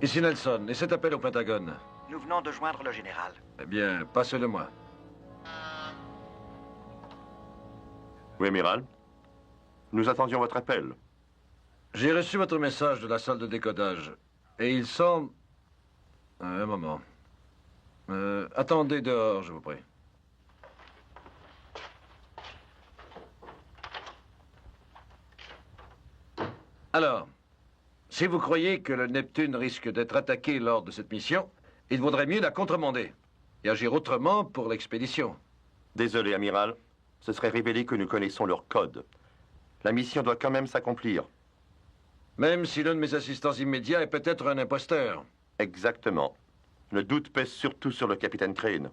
Ici Nelson, et cet appel au Pentagone. Nous venons de joindre le général. Eh bien, passe-le-moi. Oui, amiral. Nous attendions votre appel. J'ai reçu votre message de la salle de décodage. Et il semble... Un moment. Attendez dehors, je vous prie. Alors, si vous croyez que le Neptune risque d'être attaqué lors de cette mission, il vaudrait mieux la contremander et agir autrement pour l'expédition. Désolé, amiral. Ce serait révélé que nous connaissons leur code. La mission doit quand même s'accomplir. Même si l'un de mes assistants immédiats est peut-être un imposteur. Exactement. Le doute pèse surtout sur le capitaine Crane.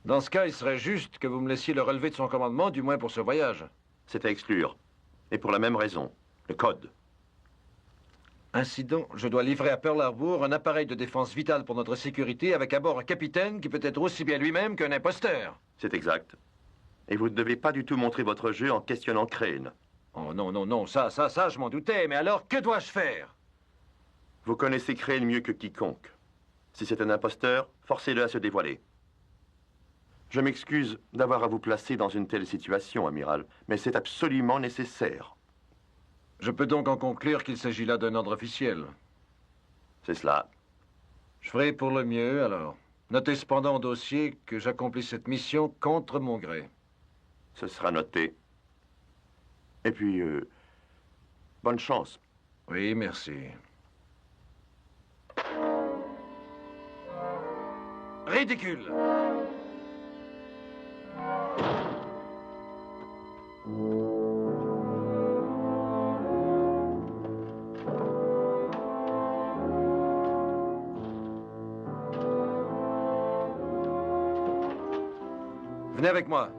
Dans ce cas, il serait juste que vous me laissiez le relevé de son commandement, du moins pour ce voyage. C'est à exclure. Et pour la même raison. Le code. Ainsi donc, je dois livrer à Pearl Harbor un appareil de défense vital pour notre sécurité avec à bord un capitaine qui peut être aussi bien lui-même qu'un imposteur. C'est exact. Et vous ne devez pas du tout montrer votre jeu en questionnant Crane. Oh non, non, non, ça, je m'en doutais. Mais alors, que dois-je faire? Vous connaissez Crane mieux que quiconque. Si c'est un imposteur, forcez-le à se dévoiler. Je m'excuse d'avoir à vous placer dans une telle situation, amiral, mais c'est absolument nécessaire. Je peux donc en conclure qu'il s'agit là d'un ordre officiel. C'est cela. Je ferai pour le mieux, alors. Notez cependant au dossier que j'accomplis cette mission contre mon gré. Ce sera noté. Et puis, bonne chance. Oui, merci. Ridicule! Venez avec moi.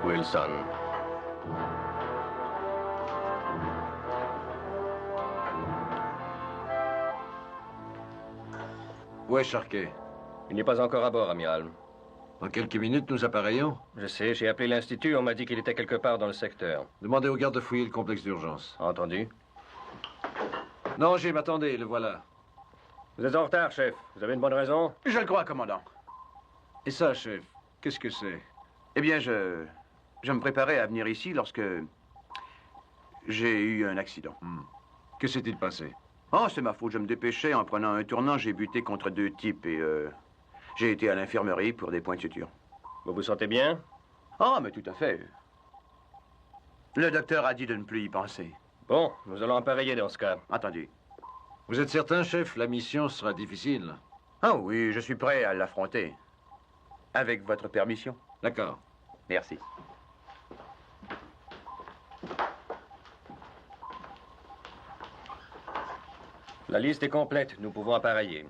Wilson. Où est Sharkey? Il n'est pas encore à bord, amiral. Dans quelques minutes, nous appareillons. Je sais, j'ai appelé l'Institut, on m'a dit qu'il était quelque part dans le secteur. Demandez aux gardes de fouiller le complexe d'urgence. Entendu. Non, Jim, attendez, le voilà. Vous êtes en retard, chef. Vous avez une bonne raison? Je le crois, commandant. Et ça, chef, qu'est-ce que c'est? Eh bien, je me préparais à venir ici lorsque j'ai eu un accident. Que s'est-il passé? Oh, c'est ma faute. Je me dépêchais. En prenant un tournant, j'ai buté contre deux types et j'ai été à l'infirmerie pour des points de suture. Vous vous sentez bien? Ah, mais tout à fait. Le docteur a dit de ne plus y penser. Bon, nous allons appareiller dans ce cas. Entendu. Vous êtes certain, chef, la mission sera difficile? Ah oui, je suis prêt à l'affronter. Avec votre permission. D'accord. Merci. La liste est complète, nous pouvons appareiller.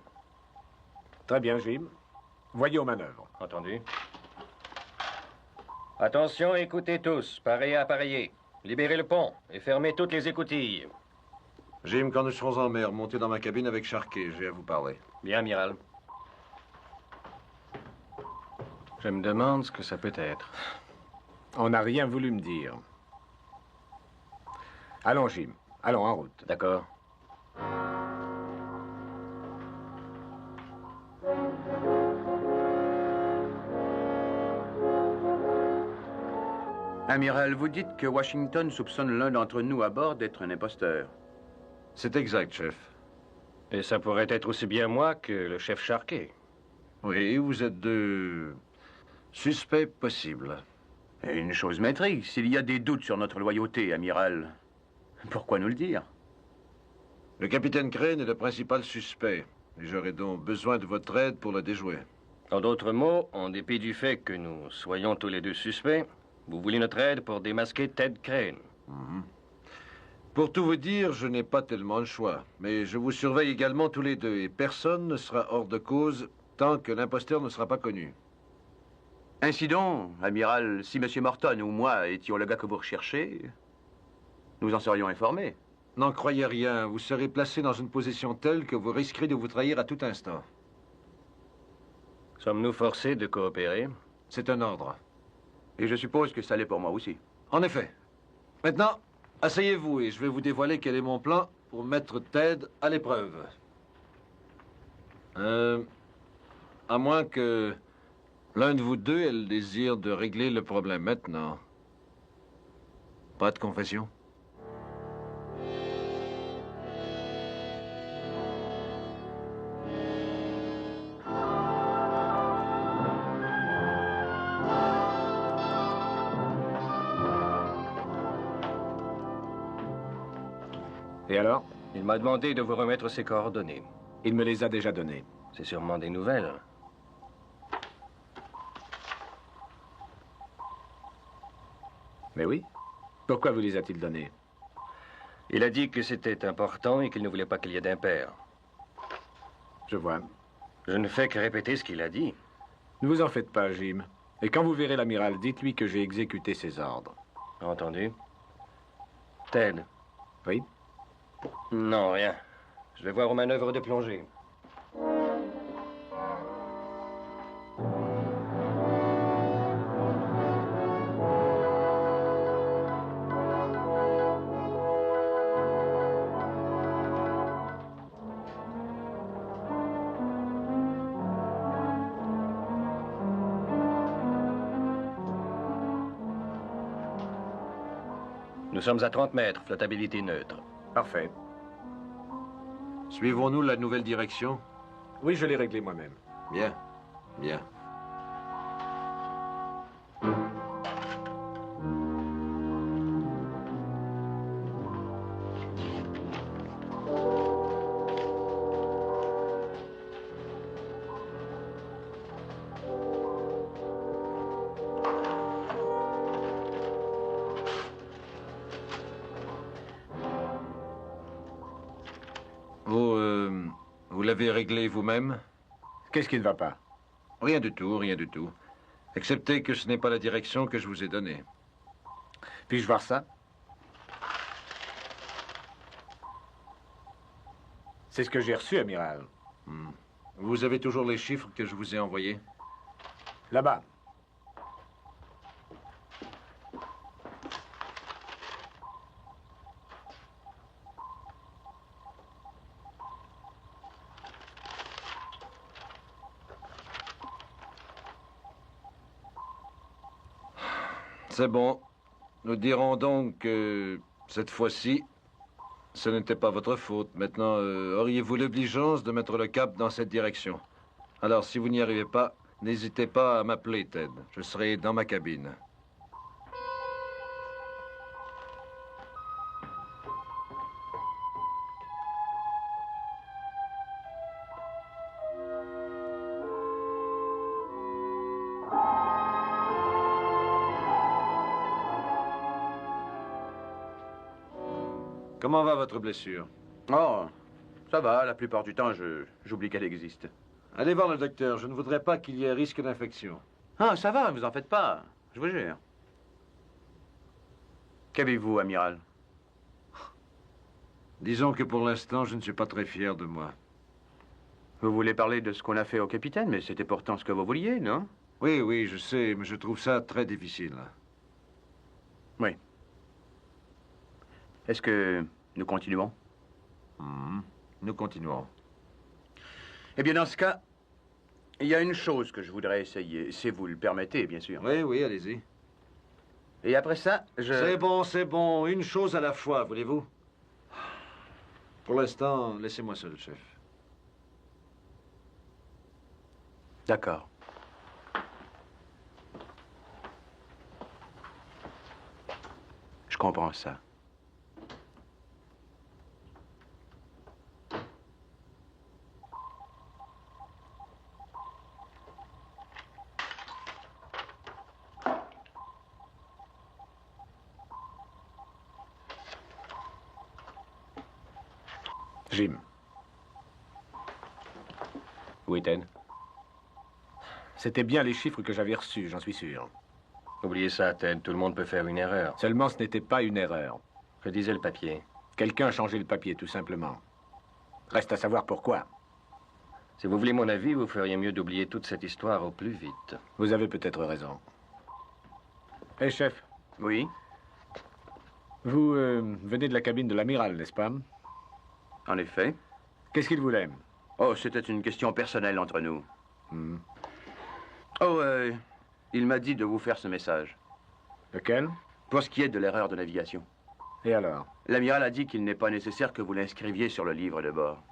Très bien, Jim. Voyez aux manœuvres. Entendu. Attention, écoutez tous. Pareil à appareiller. Libérez le pont et fermez toutes les écoutilles. Jim, quand nous serons en mer, montez dans ma cabine avec Sharkey. J'ai à vous parler. Bien, amiral. Je me demande ce que ça peut être. On n'a rien voulu me dire. Allons, Jim. Allons, en route. D'accord. Amiral, vous dites que Washington soupçonne l'un d'entre nous à bord d'être un imposteur. C'est exact, chef. Et ça pourrait être aussi bien moi que le chef Sharkey. Oui, vous êtes deux suspects possibles. Et une chose m'intrigue, s'il y a des doutes sur notre loyauté, amiral, pourquoi nous le dire? Le capitaine Crane est le principal suspect. Et j'aurais donc besoin de votre aide pour le déjouer. En d'autres mots, en dépit du fait que nous soyons tous les deux suspects, vous voulez notre aide pour démasquer Ted Crane. Pour tout vous dire, je n'ai pas tellement le choix. Mais je vous surveille également tous les deux. Et personne ne sera hors de cause tant que l'imposteur ne sera pas connu. Ainsi donc, amiral, si M. Morton ou moi étions le gars que vous recherchez, nous en serions informés. N'en croyez rien. Vous serez placé dans une position telle que vous risquerez de vous trahir à tout instant. Sommes-nous forcés de coopérer? C'est un ordre. Et je suppose que ça l'est pour moi aussi. En effet. Maintenant, asseyez-vous et je vais vous dévoiler quel est mon plan pour mettre Ted à l'épreuve. À moins que l'un de vous deux ait le désir de régler le problème maintenant. Pas de confession? Et alors? Il m'a demandé de vous remettre ses coordonnées. Il me les a déjà données. C'est sûrement des nouvelles. Mais oui. Pourquoi vous les a-t-il données? Il a dit que c'était important et qu'il ne voulait pas qu'il y ait d'impair. Je vois. Je ne fais que répéter ce qu'il a dit. Ne vous en faites pas, Jim. Et quand vous verrez l'amiral, dites-lui que j'ai exécuté ses ordres. Entendu. Ted. Oui? Non, rien. Je vais voir aux manœuvres de plongée. Nous sommes à 30 mètres, flottabilité neutre. Parfait. Suivons-nous la nouvelle direction? Oui, je l'ai réglé moi-même. Bien. Bien. Vous l'avez réglé vous-même? Qu'est-ce qui ne va pas? Rien du tout, rien du tout. Excepté que ce n'est pas la direction que je vous ai donnée. Puis-je voir ça? C'est ce que j'ai reçu, amiral. Vous avez toujours les chiffres que je vous ai envoyés? Là-bas. C'est bon. Nous dirons donc que cette fois-ci, ce n'était pas votre faute. Maintenant, auriez-vous l'obligeance de mettre le cap dans cette direction? Alors, si vous n'y arrivez pas, n'hésitez pas à m'appeler, Ted. Je serai dans ma cabine. Comment va votre blessure? Oh, ça va, la plupart du temps, j'oublie qu'elle existe. Allez voir le docteur. Je ne voudrais pas qu'il y ait risque d'infection. Ah, ça va, vous en faites pas. Je vous jure. Qu'avez-vous, amiral? Disons que pour l'instant, je ne suis pas très fier de moi. Vous voulez parler de ce qu'on a fait au capitaine, mais c'était pourtant ce que vous vouliez, non? Oui, oui, je sais, mais je trouve ça très difficile. Oui. Est-ce que nous continuons? Nous continuons. Eh bien, dans ce cas, il y a une chose que je voudrais essayer, si vous le permettez, bien sûr. Oui, oui, allez-y. Et après ça, C'est bon. Une chose à la fois, voulez-vous? Pour l'instant, laissez-moi seul, chef. D'accord. Je comprends ça. Jim. Oui, Ted. C'était bien les chiffres que j'avais reçus, j'en suis sûr. Oubliez ça, Ted. Tout le monde peut faire une erreur. Seulement, ce n'était pas une erreur. Que disait le papier? Quelqu'un a changé le papier, tout simplement. Reste à savoir pourquoi. Si vous voulez mon avis, vous feriez mieux d'oublier toute cette histoire au plus vite. Vous avez peut-être raison. Hé, chef, Oui? vous venez de la cabine de l'amiral, n'est-ce pas? En effet. Qu'est-ce qu'il voulait? Oh, c'était une question personnelle entre nous. Hmm. Oh, il m'a dit de vous faire ce message. Lequel? Pour ce qui est de l'erreur de navigation. Et alors? L'amiral a dit qu'il n'est pas nécessaire que vous l'inscriviez sur le livre de bord.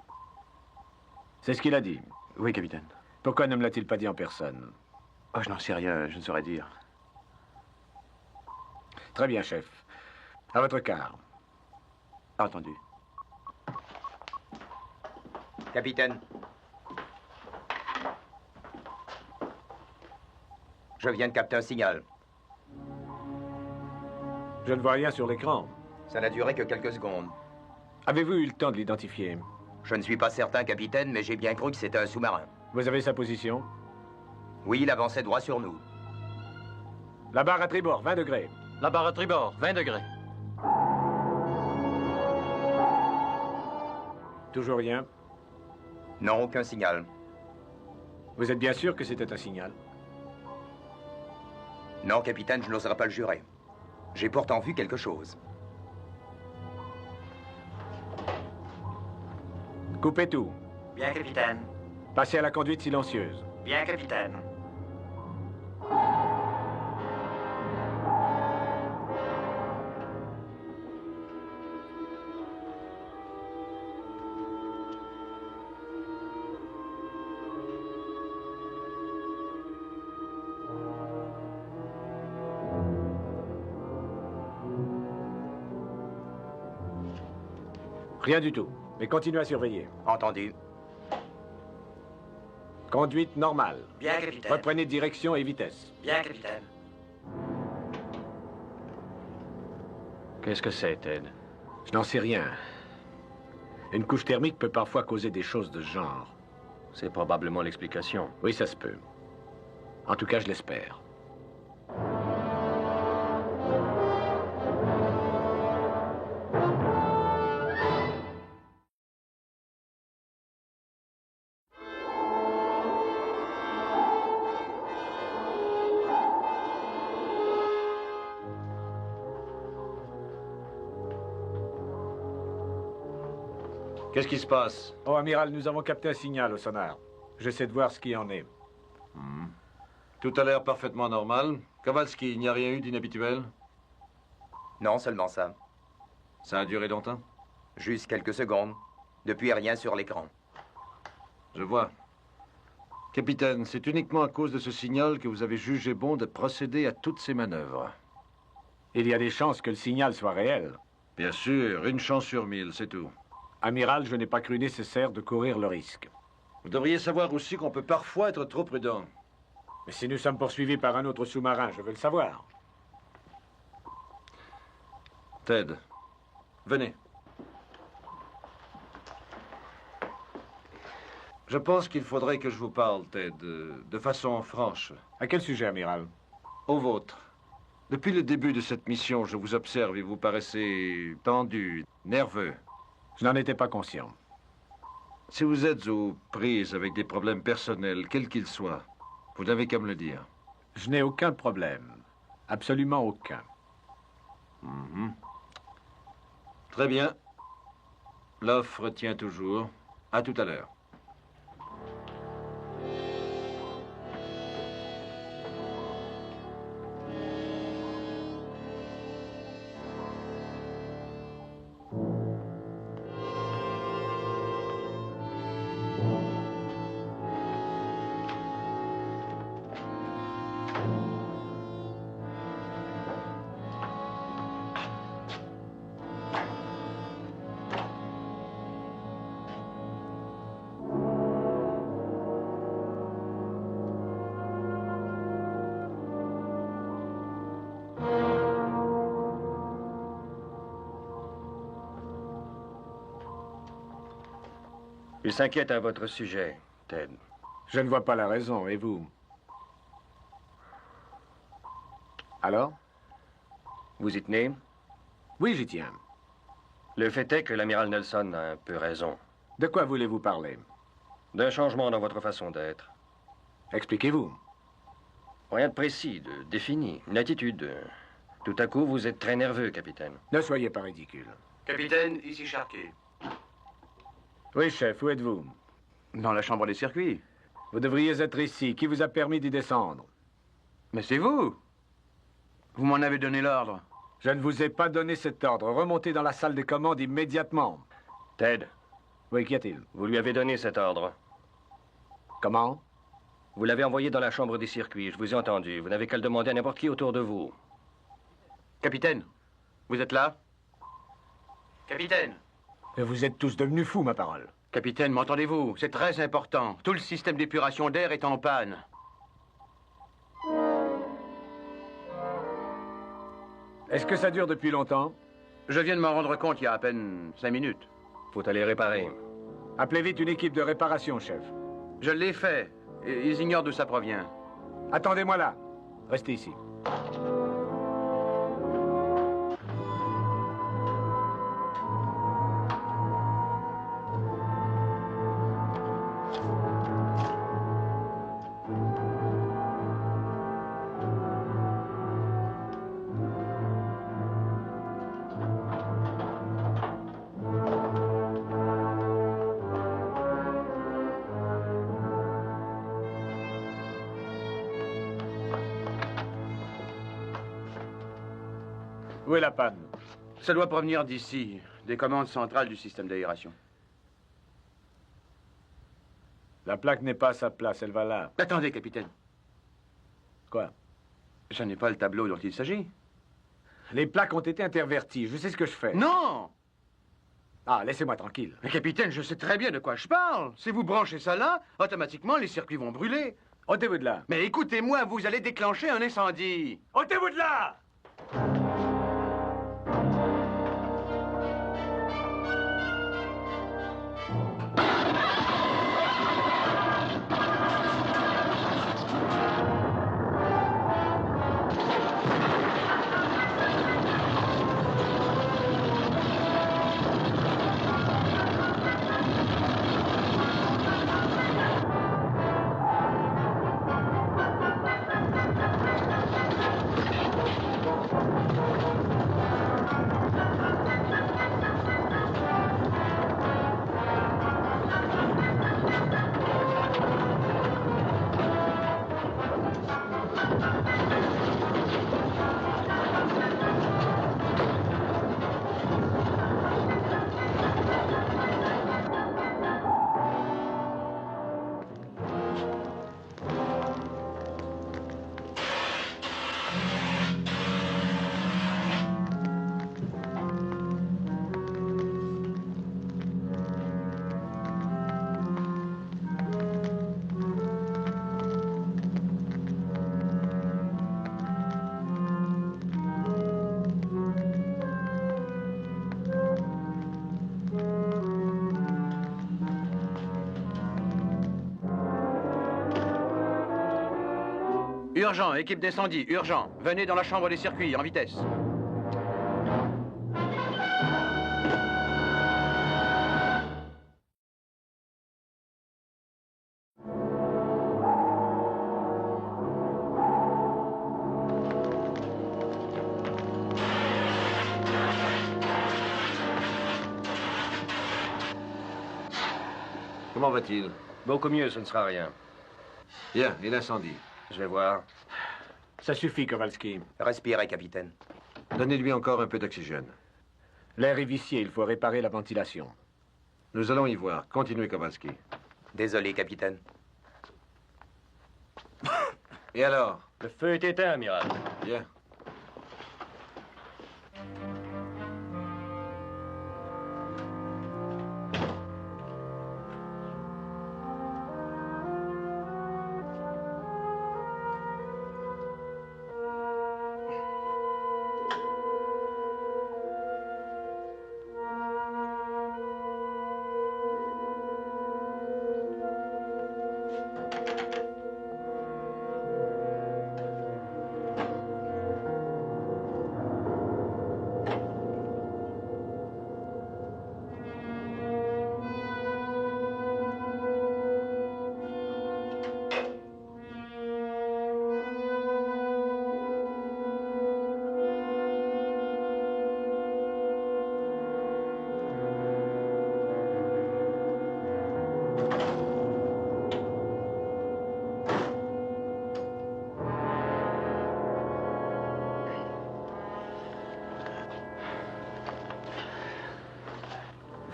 C'est ce qu'il a dit. Oui, capitaine. Pourquoi ne me l'a-t-il pas dit en personne? Oh, je n'en sais rien, je ne saurais dire. Très bien, chef. À votre quart. Entendu. Capitaine. Je viens de capter un signal. Je ne vois rien sur l'écran. Ça n'a duré que quelques secondes. Avez-vous eu le temps de l'identifier? Je ne suis pas certain, capitaine, mais j'ai bien cru que c'était un sous-marin. Vous avez sa position? Oui, il avançait droit sur nous. La barre à tribord, 20 degrés. La barre à tribord, 20 degrés. Toujours rien? Non, aucun signal. Vous êtes bien sûr que c'était un signal? Non, capitaine, je n'oserais pas le jurer. J'ai pourtant vu quelque chose. Coupez tout. Bien, capitaine. Passez à la conduite silencieuse. Bien, capitaine. Rien du tout. Mais continuez à surveiller. Entendu. Conduite normale. Bien, capitaine. Reprenez direction et vitesse. Bien, capitaine. Qu'est-ce que c'est, Ted? Je n'en sais rien. Une couche thermique peut parfois causer des choses de ce genre. C'est probablement l'explication. Oui, ça se peut. En tout cas, je l'espère. Qu'est-ce qui se passe? Oh, amiral, nous avons capté un signal au sonar. J'essaie de voir ce qui en est. Tout a l'air parfaitement normal. Kowalski, il n'y a rien eu d'inhabituel? Non, seulement ça. Ça a duré longtemps? Juste quelques secondes. Depuis, rien sur l'écran. Je vois. Capitaine, c'est uniquement à cause de ce signal que vous avez jugé bon de procéder à toutes ces manœuvres. Il y a des chances que le signal soit réel. Bien sûr, une chance sur 1000, c'est tout. Amiral, je n'ai pas cru nécessaire de courir le risque. Vous devriez savoir aussi qu'on peut parfois être trop prudent. Mais si nous sommes poursuivis par un autre sous-marin, je veux le savoir. Ted, venez. Je pense qu'il faudrait que je vous parle, Ted, de façon franche. À quel sujet, amiral? Au vôtre. Depuis le début de cette mission, je vous observe et vous paraissez tendu, nerveux. Je n'en étais pas conscient. Si vous êtes aux prises avec des problèmes personnels, quels qu'ils soient, vous n'avez qu'à me le dire. Je n'ai aucun problème. Absolument aucun. Très bien. L'offre tient toujours. À tout à l'heure. Il s'inquiète à votre sujet, Ted. Je ne vois pas la raison, et vous? Alors? Vous y tenez? Oui, j'y tiens. Le fait est que l'amiral Nelson a un peu raison. De quoi voulez-vous parler? D'un changement dans votre façon d'être. Expliquez-vous. Rien de précis, de défini. Une attitude. Tout à coup, vous êtes très nerveux, capitaine. Ne soyez pas ridicule. Capitaine, ici Charquet. Oui, chef, où êtes-vous? Dans la chambre des circuits. Vous devriez être ici. Qui vous a permis d'y descendre? Mais c'est vous. Vous m'en avez donné l'ordre. Je ne vous ai pas donné cet ordre. Remontez dans la salle des commandes immédiatement. Ted, Oui, qu'y a-t-il? vous lui avez donné cet ordre. Comment? Vous l'avez envoyé dans la chambre des circuits. Je vous ai entendu. Vous n'avez qu'à le demander à n'importe qui autour de vous. Capitaine, vous êtes là? Capitaine. Mais vous êtes tous devenus fous, ma parole. Capitaine, m'entendez-vous? C'est très important. Tout le système d'épuration d'air est en panne. Est-ce que ça dure depuis longtemps? Je viens de m'en rendre compte il y a à peine 5 minutes. Faut aller réparer. Appelez vite une équipe de réparation, chef. Je l'ai fait. Et ils ignorent d'où ça provient. Attendez-moi là. Restez ici. Où est la panne? Ça doit provenir d'ici, des commandes centrales du système d'aération. La plaque n'est pas à sa place, elle va là. Attendez, capitaine. Quoi? Je n'ai pas le tableau dont il s'agit. Les plaques ont été interverties, je sais ce que je fais. Non! Ah, laissez-moi tranquille. Mais capitaine, je sais très bien de quoi je parle. Si vous branchez ça là, automatiquement, les circuits vont brûler. Ôtez-vous de là. Mais écoutez-moi, vous allez déclencher un incendie. Ôtez-vous de là! Urgent, équipe d'incendie, urgent. Venez dans la chambre des circuits, en vitesse. Comment va-t-il? Beaucoup mieux, ce ne sera rien. Bien, et l'incendie? Je vais voir. Ça suffit, Kowalski. Respirez, capitaine. Donnez-lui encore un peu d'oxygène. L'air est vicié, il faut réparer la ventilation. Nous allons y voir. Continuez, Kowalski. Désolé, capitaine. Et alors? Le feu est éteint, amiral. Bien.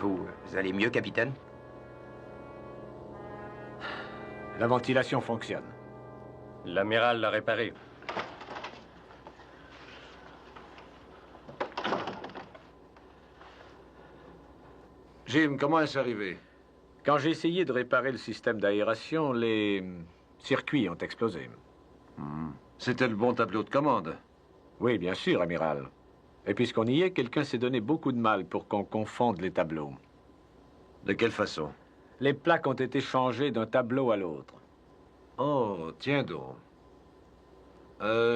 Vous allez mieux, capitaine? La ventilation fonctionne. L'amiral l'a réparé. Jim, comment est-ce arrivé? Quand j'ai essayé de réparer le système d'aération, les circuits ont explosé. C'était le bon tableau de commande. Oui, bien sûr, amiral. Et puisqu'on y est, quelqu'un s'est donné beaucoup de mal pour qu'on confonde les tableaux. De quelle façon? Les plaques ont été changées d'un tableau à l'autre. Oh, tiens donc.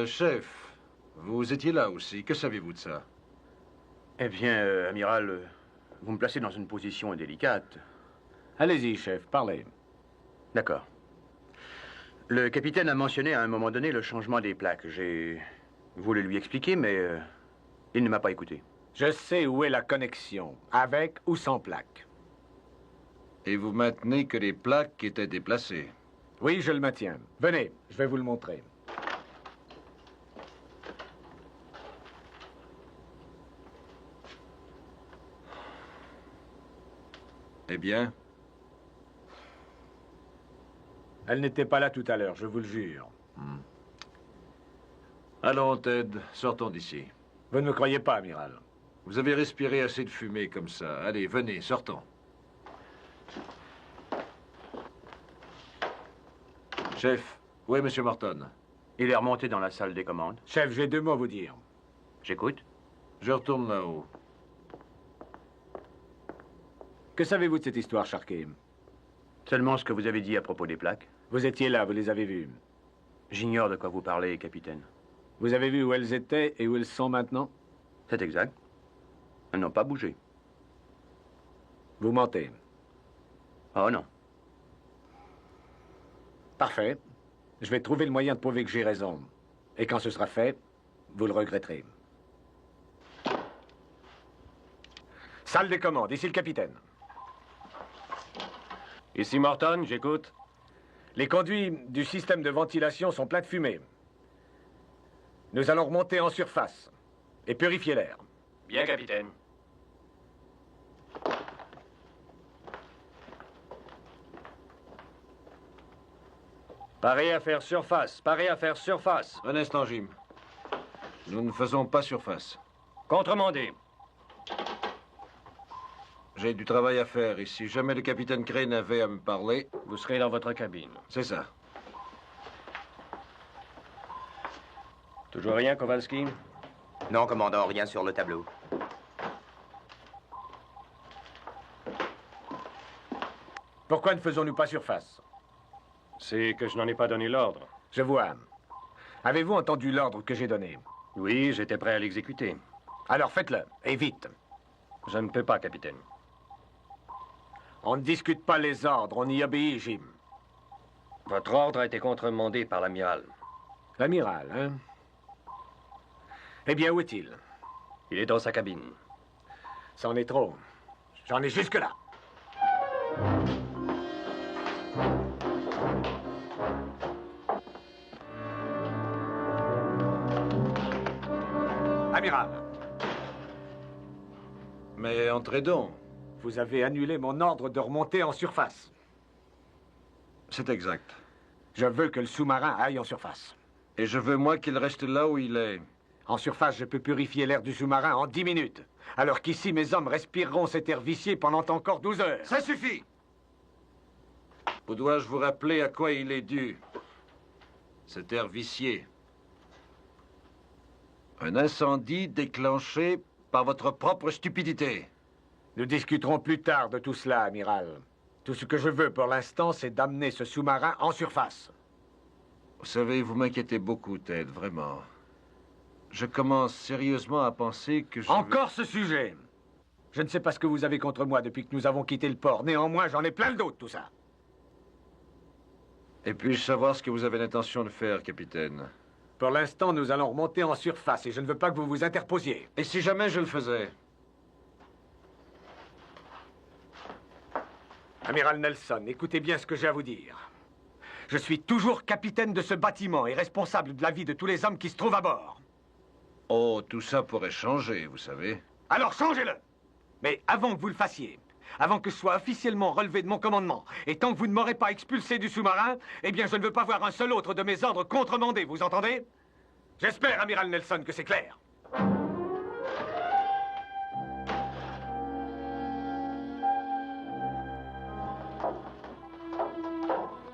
Chef, vous étiez là aussi. Que savez-vous de ça? Eh bien, amiral, vous me placez dans une position délicate. Allez-y, chef, parlez. D'accord. Le capitaine a mentionné à un moment donné le changement des plaques. J'ai voulu lui expliquer, mais il ne m'a pas écouté. Je sais où est la connexion, avec ou sans plaque. Et vous maintenez que les plaques étaient déplacées? Oui, je le maintiens. Venez, je vais vous le montrer. Eh bien? Elle n'était pas là tout à l'heure, je vous le jure. Allons, Ted, sortons d'ici. Vous ne me croyez pas, amiral? Vous avez respiré assez de fumée comme ça. Allez, venez, sortons. Chef, où est M. Morton? Il est remonté dans la salle des commandes. Chef, j'ai 2 mots à vous dire. J'écoute. Je retourne là-haut. Que savez-vous de cette histoire, Sharkey? Seulement ce que vous avez dit à propos des plaques. Vous étiez là, vous les avez vues. J'ignore de quoi vous parlez, capitaine. Vous avez vu où elles étaient et où elles sont maintenant? C'est exact. Elles n'ont pas bougé. Vous mentez. Oh non. Parfait. Je vais trouver le moyen de prouver que j'ai raison. Et quand ce sera fait, vous le regretterez. Salle des commandes, ici le capitaine. Ici Morton, j'écoute. Les conduits du système de ventilation sont pleins de fumée. Nous allons remonter en surface et purifier l'air. Bien, capitaine. Paré à faire surface, paré à faire surface. Un instant, Jim. Nous ne faisons pas surface. Contremandé. J'ai du travail à faire et si jamais le capitaine Crane avait à me parler... Vous serez dans votre cabine. C'est ça. Toujours rien, Kowalski? Non, commandant, rien sur le tableau. Pourquoi ne faisons-nous pas surface? C'est que je n'en ai pas donné l'ordre. Je vois. Avez-vous entendu l'ordre que j'ai donné? Oui, j'étais prêt à l'exécuter. Alors faites-le, et vite. Je ne peux pas, capitaine. On ne discute pas les ordres, on y obéit, Jim. Votre ordre a été contremandé par l'amiral. L'amiral, hein? Eh bien, où est-il? Il est dans sa cabine. C'en est trop. J'en ai jusque-là. Amiral, Mais entrez donc. vous avez annulé mon ordre de remonter en surface. C'est exact. Je veux que le sous-marin aille en surface. Et je veux, moi, qu'il reste là où il est. En surface, je peux purifier l'air du sous-marin en 10 minutes. Alors qu'ici, mes hommes respireront cet air vicié pendant encore 12 heures. Ça suffit! Ou dois-je vous rappeler à quoi il est dû? Cet air vicié. Un incendie déclenché par votre propre stupidité. Nous discuterons plus tard de tout cela, amiral. Tout ce que je veux pour l'instant, c'est d'amener ce sous-marin en surface. Vous savez, vous m'inquiétez beaucoup, Ted, vraiment. Je commence sérieusement à penser que je... Encore ce sujet! Je ne sais pas ce que vous avez contre moi depuis que nous avons quitté le port. Néanmoins, j'en ai plein le dos de tout ça. Et puis-je savoir ce que vous avez l'intention de faire, capitaine? Pour l'instant, nous allons remonter en surface et je ne veux pas que vous vous interposiez. Et si jamais je le faisais? Amiral Nelson, écoutez bien ce que j'ai à vous dire. Je suis toujours capitaine de ce bâtiment et responsable de la vie de tous les hommes qui se trouvent à bord. Oh, tout ça pourrait changer, vous savez. Alors changez-le! Mais avant que vous le fassiez, avant que je sois officiellement relevé de mon commandement, et tant que vous ne m'aurez pas expulsé du sous-marin, eh bien je ne veux pas voir un seul autre de mes ordres contremandés, vous entendez? J'espère, Amiral Nelson, que c'est clair.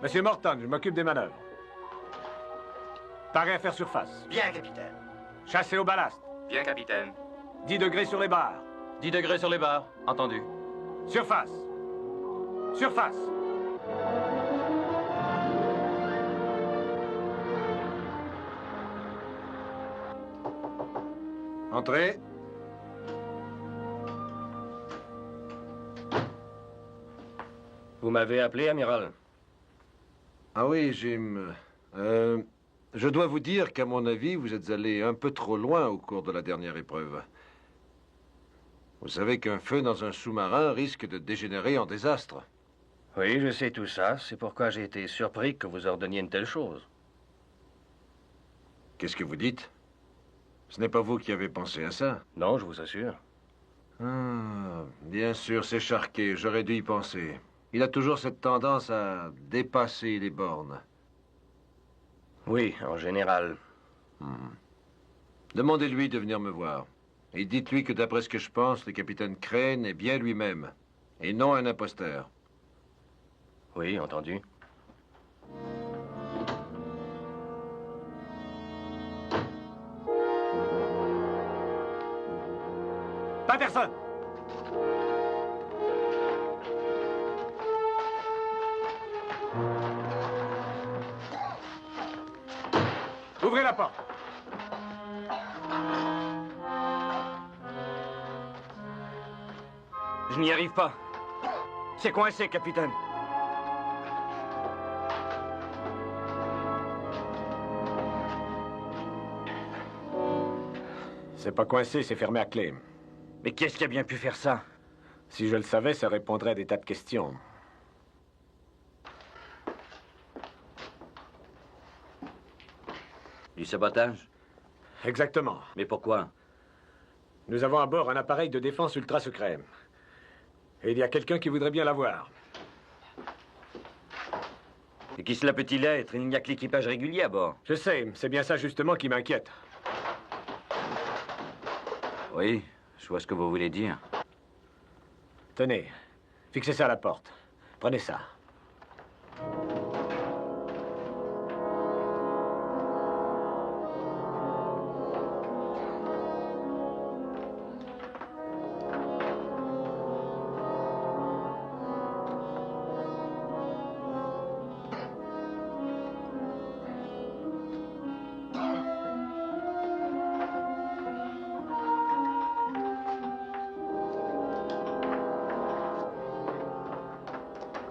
Monsieur Morton, je m'occupe des manœuvres. Paré à faire surface. Bien, capitaine. Chassé au ballast. Bien, capitaine. 10 degrés sur les barres. 10 degrés sur les barres. Entendu. Surface. Surface. Entrez. Vous m'avez appelé, amiral? Ah oui, Jim. Je dois vous dire qu'à mon avis, vous êtes allé un peu trop loin au cours de la dernière épreuve. Vous savez qu'un feu dans un sous-marin risque de dégénérer en désastre. Oui, je sais tout ça. C'est pourquoi j'ai été surpris que vous ordonniez une telle chose. Qu'est-ce que vous dites? Ce n'est pas vous qui avez pensé à ça. Non, je vous assure. Ah, bien sûr, c'est Charquet. J'aurais dû y penser. Il a toujours cette tendance à dépasser les bornes. Oui, en général. Demandez-lui de venir me voir. Et dites-lui que d'après ce que je pense, le capitaine Crane est bien lui-même. Et non un imposteur. Oui, entendu. Patterson! Ouvrez la porte. Je n'y arrive pas. C'est coincé, capitaine. C'est pas coincé, c'est fermé à clé. Mais qu'est-ce qui a bien pu faire ça? Si je le savais, ça répondrait à des tas de questions. Du sabotage? Exactement. Mais pourquoi? Nous avons à bord un appareil de défense ultra secret. Et il y a quelqu'un qui voudrait bien l'avoir. Et qui cela peut-il être? Il n'y a que l'équipage régulier à bord. Je sais, c'est bien ça justement qui m'inquiète. Oui, je vois ce que vous voulez dire. Tenez, fixez ça à la porte. Prenez ça.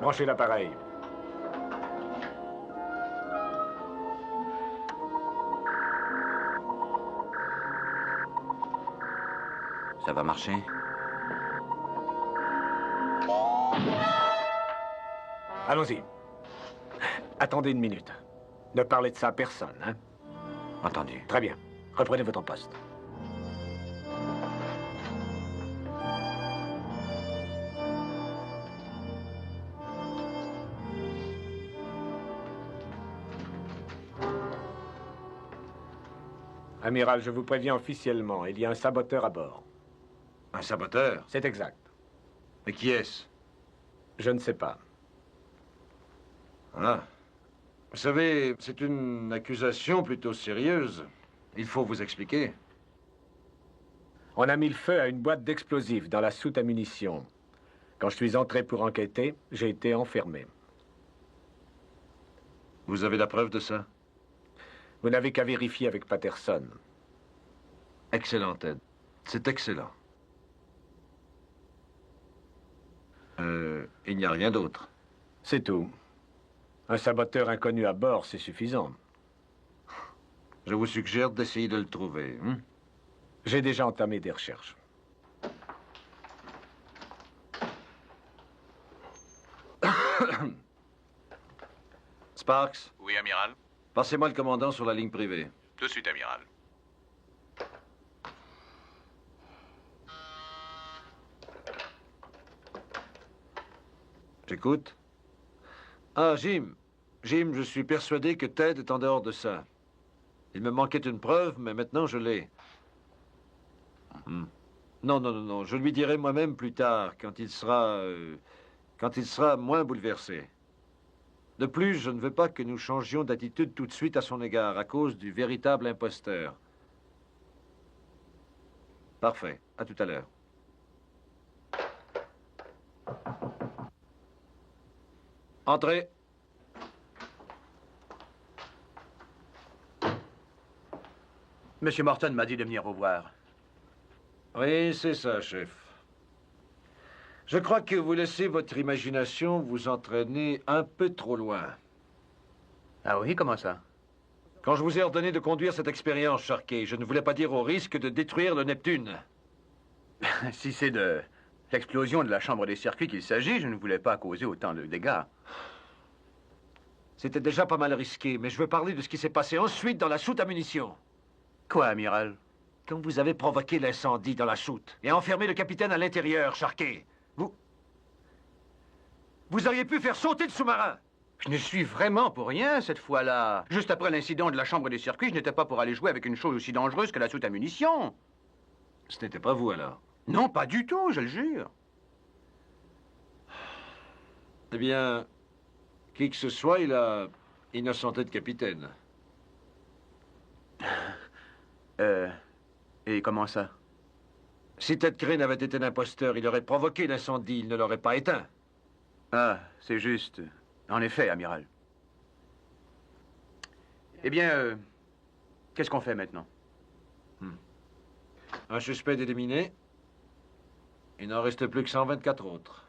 Branchez l'appareil. Ça va marcher? Allons-y. Attendez une minute. Ne parlez de ça à personne, hein? Entendu. Très bien. Reprenez votre poste. Amiral, je vous préviens officiellement, il y a un saboteur à bord. Un saboteur? C'est exact. Mais qui est-ce? Je ne sais pas. Ah. Vous savez, c'est une accusation plutôt sérieuse. Il faut vous expliquer. On a mis le feu à une boîte d'explosifs dans la soute à munitions. Quand je suis entré pour enquêter, j'ai été enfermé. Vous avez la preuve de ça? Vous n'avez qu'à vérifier avec Patterson. Excellent, Ted. C'est excellent. Il n'y a rien d'autre. C'est tout. Un saboteur inconnu à bord, c'est suffisant. Je vous suggère d'essayer de le trouver. Hein? J'ai déjà entamé des recherches. Sparks, Oui, amiral. passez-moi le commandant sur la ligne privée. De suite, amiral. J'écoute. Ah, Jim. Jim, je suis persuadé que Ted est en dehors de ça. Il me manquait une preuve, mais maintenant je l'ai. Non, non, non, non. Je lui dirai moi-même plus tard, quand il sera moins bouleversé. De plus, je ne veux pas que nous changions d'attitude tout de suite à son égard, à cause du véritable imposteur. Parfait. À tout à l'heure. Entrez. Monsieur Morton m'a dit de venir vous voir. Oui, c'est ça, chef. Je crois que vous laissez votre imagination vous entraîner un peu trop loin. Ah oui, comment ça? Quand je vous ai ordonné de conduire cette expérience, Sharkey, je ne voulais pas dire au risque de détruire le Neptune. Si c'est de l'explosion de la chambre des circuits qu'il s'agit, je ne voulais pas causer autant de dégâts. C'était déjà pas mal risqué, mais je veux parler de ce qui s'est passé ensuite dans la soute à munitions. Quoi, amiral? Quand vous avez provoqué l'incendie dans la soute et enfermé le capitaine à l'intérieur, Sharkey, vous auriez pu faire sauter le sous-marin. Je ne suis vraiment pour rien cette fois-là. Juste après l'incident de la chambre des circuits, je n'étais pas pour aller jouer avec une chose aussi dangereuse que la soute à munitions. Ce n'était pas vous, alors? Non, pas du tout, je le jure. Eh bien, qui que ce soit, il a innocenté de capitaine. Et comment ça? Si Ted Crane avait été l'imposteur, il aurait provoqué l'incendie, il ne l'aurait pas éteint. Ah, c'est juste. En effet, amiral. Eh bien, qu'est-ce qu'on fait maintenant? Un suspect éliminé. Il n'en reste plus que 124 autres.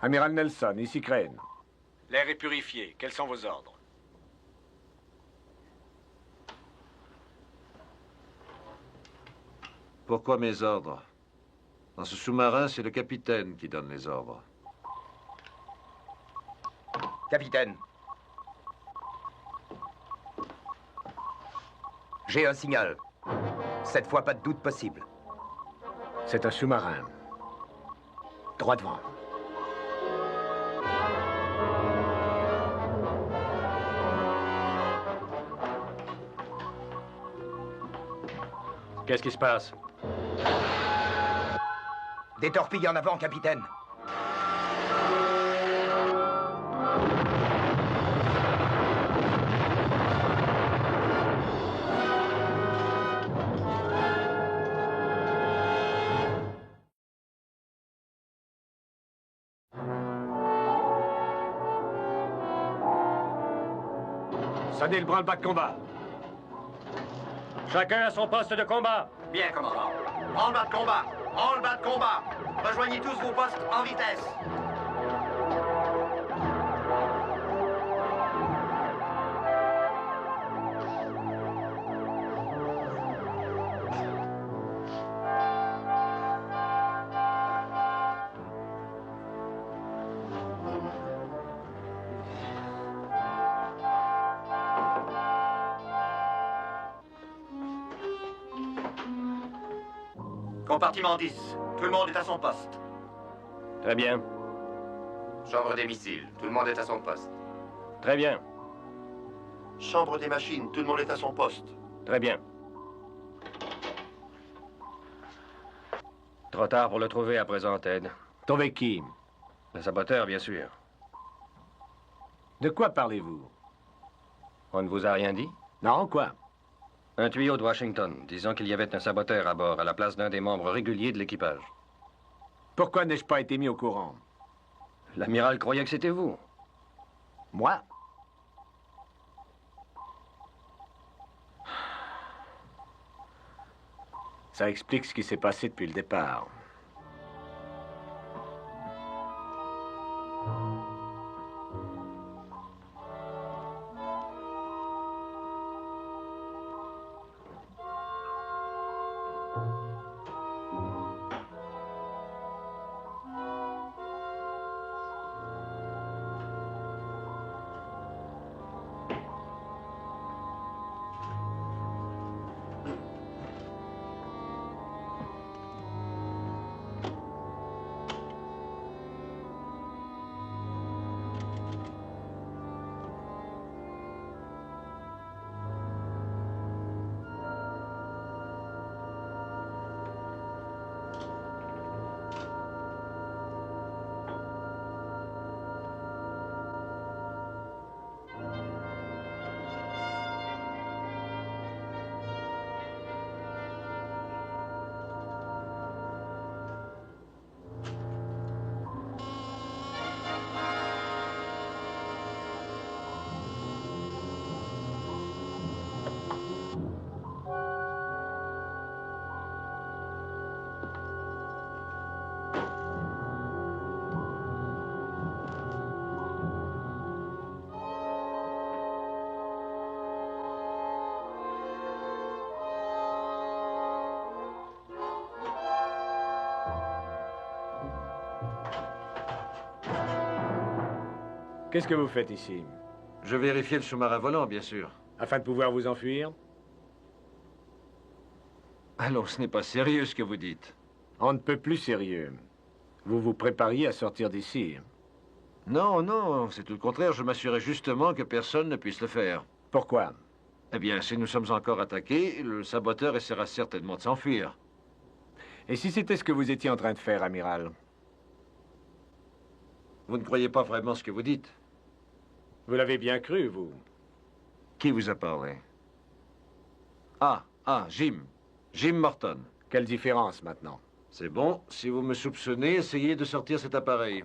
Amiral Nelson, ici Crane. L'air est purifié. Quels sont vos ordres? Pourquoi mes ordres? Dans ce sous-marin, c'est le capitaine qui donne les ordres. Capitaine. J'ai un signal. Cette fois, pas de doute possible. C'est un sous-marin. Droit devant. Qu'est-ce qui se passe? Des torpilles en avant, capitaine. Sonnez le branle-bas de combat. Chacun à son poste de combat. Bien, commandant. Branle-bas de combat! Branle-bas de combat! Rejoignez tous vos postes en vitesse! Compartiment 10. Tout le monde est à son poste. Très bien. Chambre des missiles. Tout le monde est à son poste. Très bien. Chambre des machines. Tout le monde est à son poste. Très bien. Trop tard pour le trouver à présent, Ted. Trouver qui? Le saboteur, bien sûr. De quoi parlez-vous? On ne vous a rien dit? Non, quoi? Un tuyau de Washington, disant qu'il y avait un saboteur à bord, à la place d'un des membres réguliers de l'équipage. Pourquoi n'ai-je pas été mis au courant? L'amiral croyait que c'était vous. Moi? Ça explique ce qui s'est passé depuis le départ. Qu'est-ce que vous faites ici? Je vérifiais le sous-marin volant, bien sûr. Afin de pouvoir vous enfuir? Allons, ce n'est pas sérieux ce que vous dites. On ne peut plus sérieux. Vous vous prépariez à sortir d'ici. Non, non, c'est tout le contraire. Je m'assurais justement que personne ne puisse le faire. Pourquoi? Eh bien, si nous sommes encore attaqués, le saboteur essaiera certainement de s'enfuir. Et si c'était ce que vous étiez en train de faire, amiral? Vous ne croyez pas vraiment ce que vous dites? Vous l'avez bien cru, vous? Qui vous a parlé? Ah, Jim. Jim Morton. Quelle différence, maintenant? C'est bon. Si vous me soupçonnez, essayez de sortir cet appareil.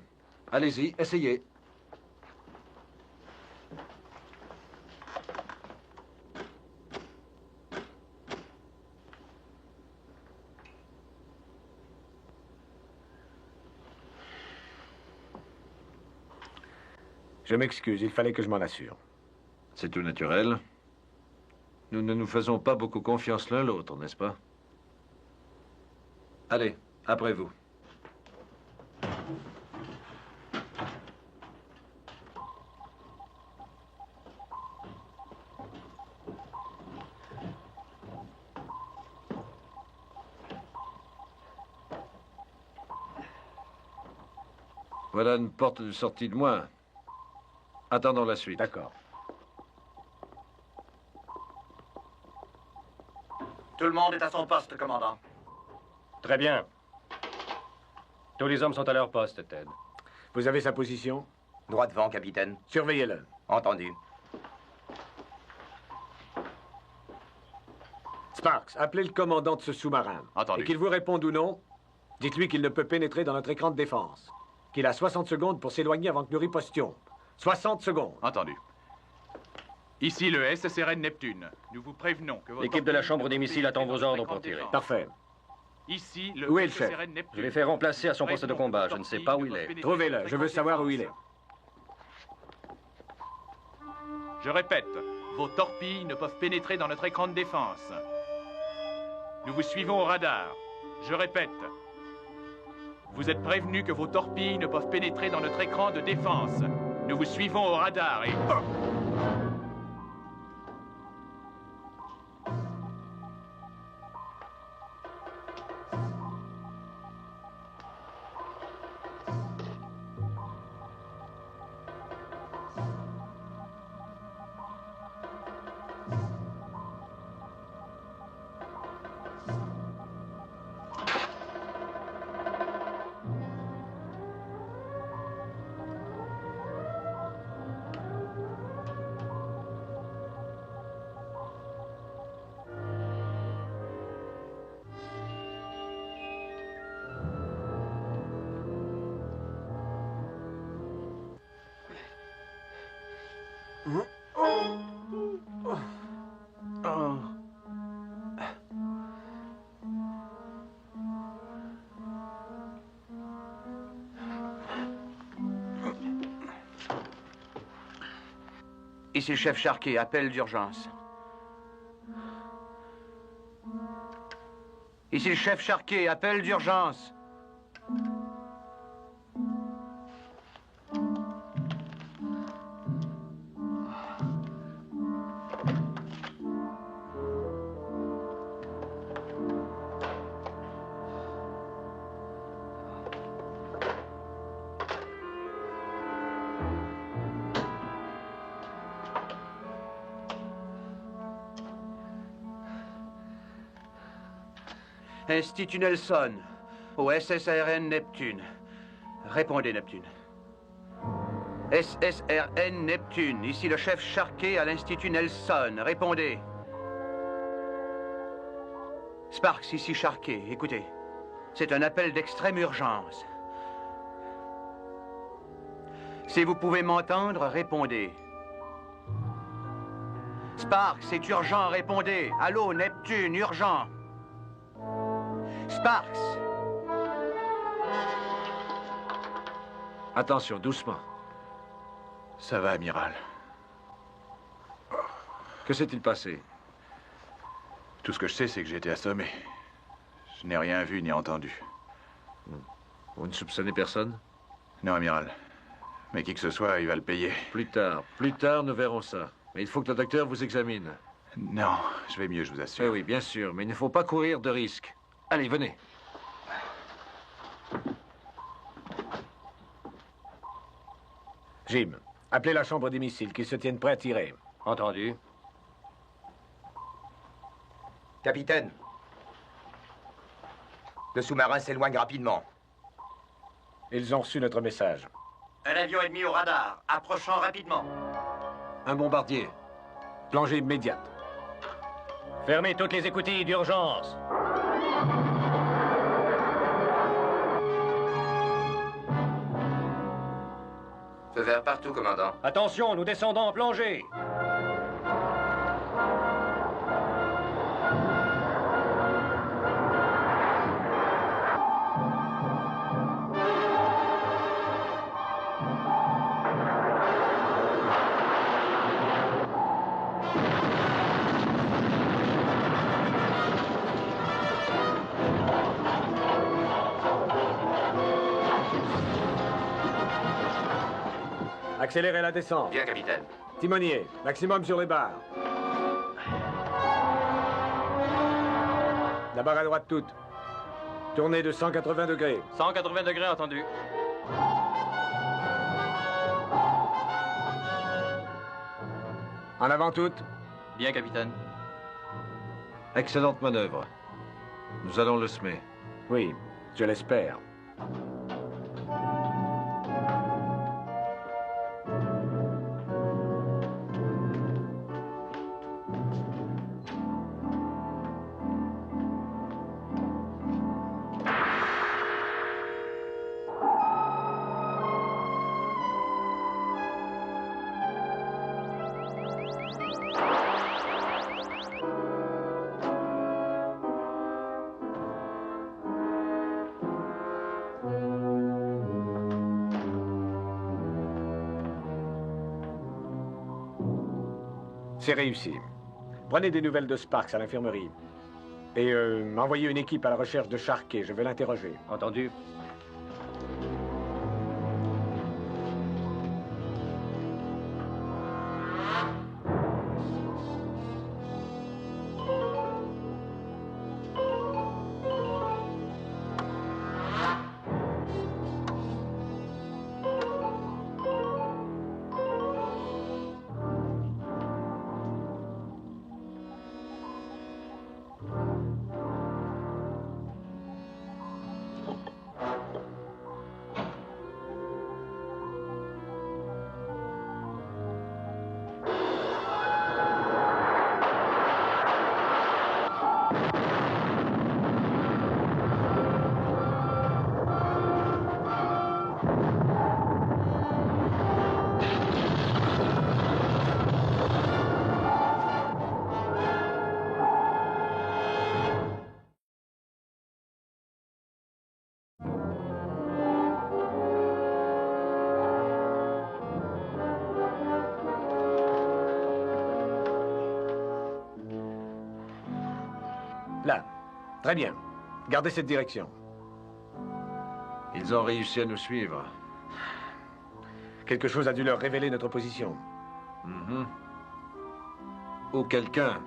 Allez-y, essayez. Je m'excuse, il fallait que je m'en assure. C'est tout naturel. Nous ne nous faisons pas beaucoup confiance l'un l'autre, n'est-ce pas? Allez, après vous. Voilà une porte de sortie de moins. Attendons la suite. D'accord. Tout le monde est à son poste, commandant. Très bien. Tous les hommes sont à leur poste, Ted. Vous avez sa position? Droit devant, capitaine. Surveillez-le. Entendu. Sparks, appelez le commandant de ce sous-marin. Entendu. Et qu'il vous réponde ou non, dites-lui qu'il ne peut pénétrer dans notre écran de défense. Qu'il a 60 secondes pour s'éloigner avant que nous ripostions. 60 secondes. Entendu. Ici le SSRN Neptune. Nous vous prévenons que votre... L'équipe de la chambre des missiles attend vos ordres pour tirer. Parfait. Ici le Où est le chef? SSRN Neptune. Je l'ai fait remplacer à son poste de combat. Je ne sais pas où il est. Trouvez-le. Je veux savoir où il est. Je répète, vos torpilles ne peuvent pénétrer dans notre écran de défense. Nous vous suivons au radar. Je répète, vous êtes prévenus que vos torpilles ne peuvent pénétrer dans notre écran de défense. Nous vous suivons au radar et... Ici le chef Charquet, appel d'urgence. Ici le chef Charquet, appel d'urgence. Institut Nelson, au SSRN Neptune. Répondez, Neptune. SSRN Neptune, ici le chef Charquet à l'Institut Nelson. Répondez. Sparks, ici Charquet. Écoutez, c'est un appel d'extrême urgence. Si vous pouvez m'entendre, répondez. Sparks, c'est urgent, répondez. Allô, Neptune, urgent. Sparks! Attention, doucement. Ça va, amiral. Que s'est-il passé? Tout ce que je sais, c'est que j'ai été assommé. Je n'ai rien vu ni entendu. Vous ne soupçonnez personne? Non, amiral. Mais qui que ce soit, il va le payer. Plus tard, nous verrons ça. Mais il faut que le docteur vous examine. Non, je vais mieux, je vous assure. Oui, bien sûr, mais il ne faut pas courir de risques. Allez, venez. Jim, appelez la chambre des missiles, qu'ils se tiennent prêts à tirer. Entendu. Capitaine, le sous-marin s'éloigne rapidement. Ils ont reçu notre message. Un avion ennemi au radar, approchant rapidement. Un bombardier. Plongée immédiate. Fermez toutes les écoutilles d'urgence. Feu vert partout, commandant. Attention, nous descendons en plongée. Accélérez la descente. Bien, capitaine. Timonier, maximum sur les barres. La barre à droite toute. Tournée de 180 degrés. 180 degrés, entendu. En avant toute. Bien, capitaine. Excellente manœuvre. Nous allons le semer. Oui, je l'espère. C'est réussi. Prenez des nouvelles de Sparks à l'infirmerie. Et envoyez une équipe à la recherche de Sharkey. Je vais l'interroger. Entendu. Là. Très bien. Gardez cette direction. Ils ont réussi à nous suivre. Quelque chose a dû leur révéler notre position. Ou quelqu'un.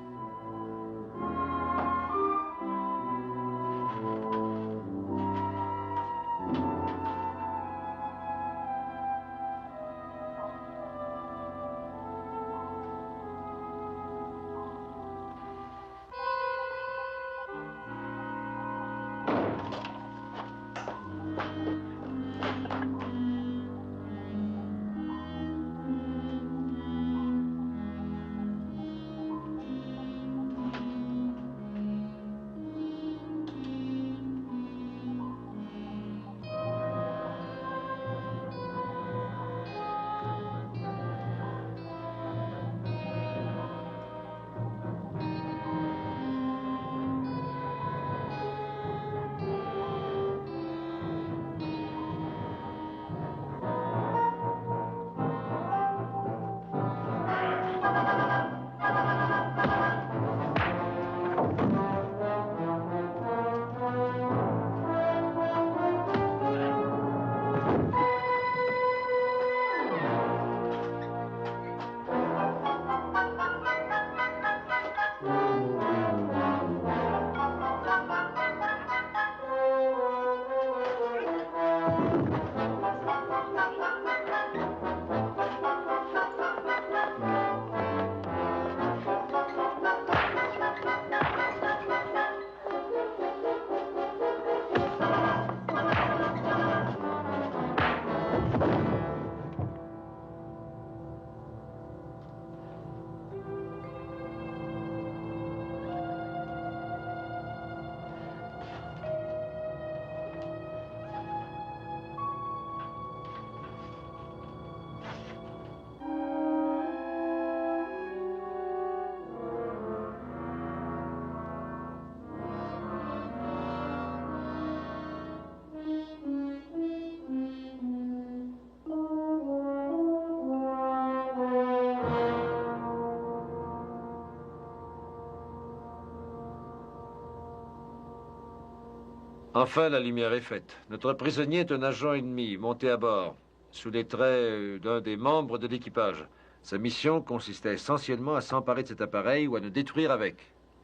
Enfin, la lumière est faite. Notre prisonnier est un agent ennemi, monté à bord, sous les traits d'un des membres de l'équipage. Sa mission consistait essentiellement à s'emparer de cet appareil ou à nous détruire avec.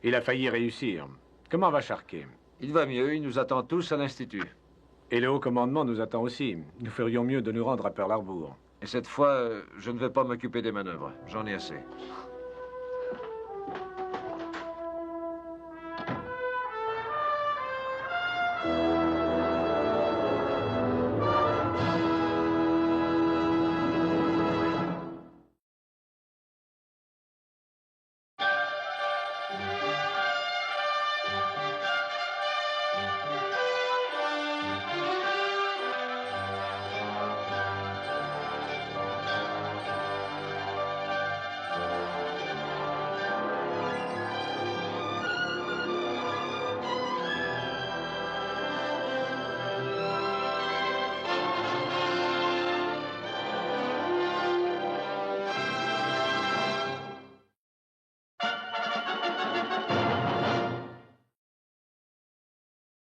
Il a failli réussir. Comment va Sharkey? Il va mieux, il nous attend tous à l'Institut. Et le haut commandement nous attend aussi. Nous ferions mieux de nous rendre à Pearl Harbor. Et cette fois, je ne vais pas m'occuper des manœuvres. J'en ai assez.